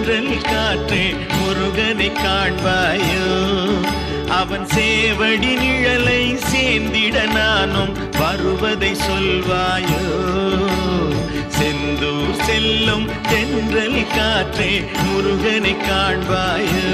தென்றல் காற்றே முருகனை காண்பாயோ அவன் சேவடி நிழலை சேர்ந்திட நானும் வருவதை சொல்வாயோ செந்தூர் செல்லும் தென்றல் காற்றே முருகனை காண்பாயோ